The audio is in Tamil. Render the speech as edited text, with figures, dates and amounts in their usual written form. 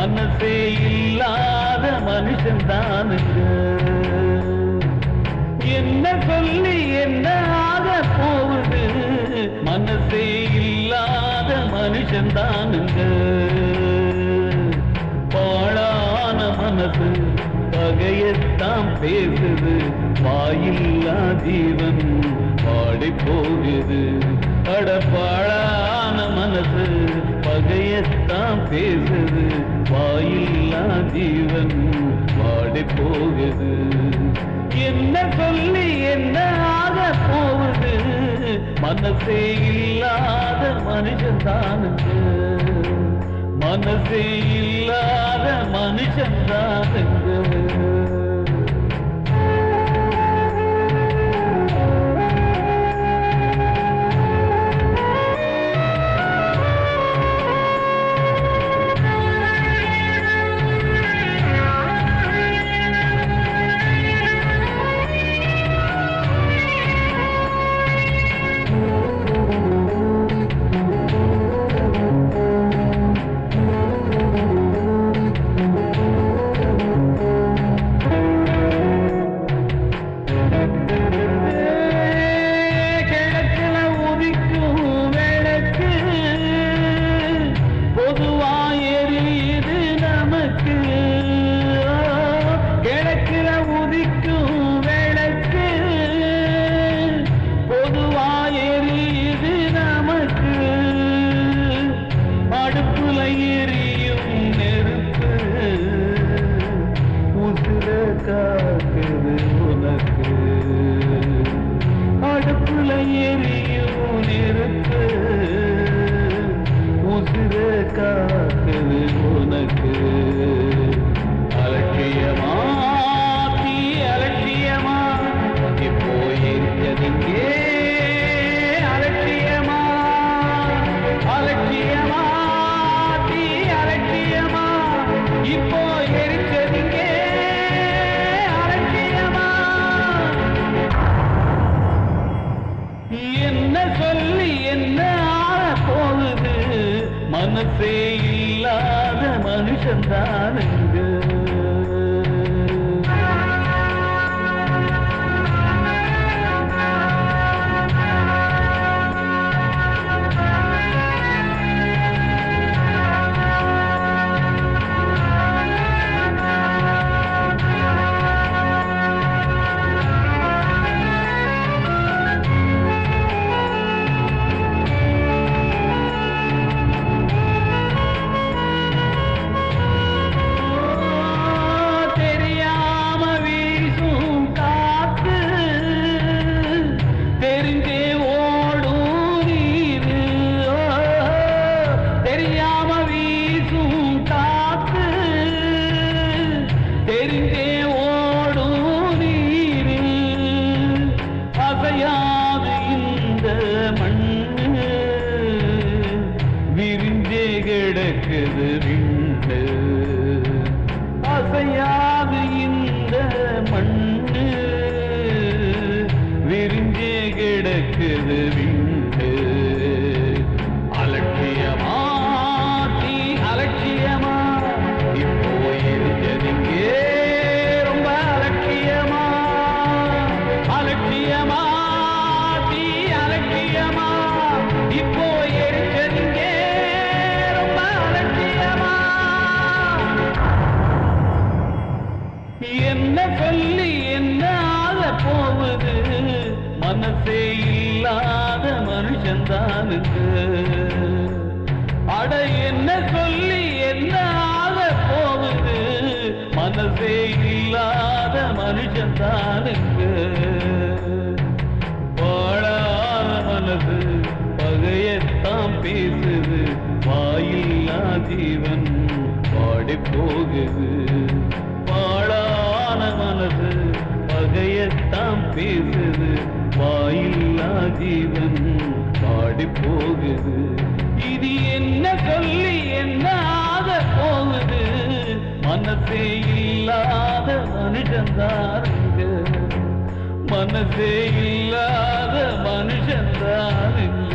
மனசே இல்லாத மனுஷன் தானுங்க. என்ன சொல்லி என்ன ஆக போகுது, மனசே இல்லாத மனுஷன் தானுங்க. பாழான மனசு பகையத்தான் பேசுது, வாயில்லா ஜீவன் பாடி போகுது. அட பாழான மனசு பகையத்தான் பேசுது, வாயில்லா ஜீவன் பாடி போகுது. என்ன சொல்லி என்ன ஆக போகுது, மனசே இல்லாத மனுஷன் தானுங்க. மனசே இல்லாத மனுஷன் தானுங்க. காக்குது உனக்கு அடுப்புல எரியும் நெருப்பு, உசுர காக்குது உனக்கு. அலட்சியமா தீ அலட்சியமா இப்போ எரிச்சதுங்கே, அலட்சியமா அலட்சியமா தீ அலட்சியமா இப்போ எரிச்சதுங்கே. என்ன சொல்லி என்ன ஆக போகுது, மனசே இல்லாத மனுஷன் தானுங்க. கிடக்குது விண்ணு, அசையாது இந்த மண்ணு, விரிஞ்சே கிடக்குது விண்ணு. அலட்சியமா தீ அலட்சியமா இப்போ எரிஞ்சதுங்கே, ரொம்ப அலட்சியமா அலட்சியமா தீ அலட்சியமா இப்போ எரிஞ்சதுங்கே. என்ன சொல்லி என்ன ஆக போகுது, மனசே இல்லாத மனுஷன் தானுங்க. அட என்ன சொல்லி என்ன ஆக போகுது, மனசே இல்லாத மனுஷன் தானுங்க. வாழான மனசு பகையத்தான் பேசுது, வாயில்லா ஜீவன் பாடி போகுது. பாழான மனசு பகையத்தான் பேசுது, வாயில்லா ஜீவன் பாடி போகுது. இது என்ன சொல்லி என்ன ஆக போகுது, மனசே இல்லாத மனுஷன் தானுங்க. மனசே இல்லாத மனுஷன் தானுங்க.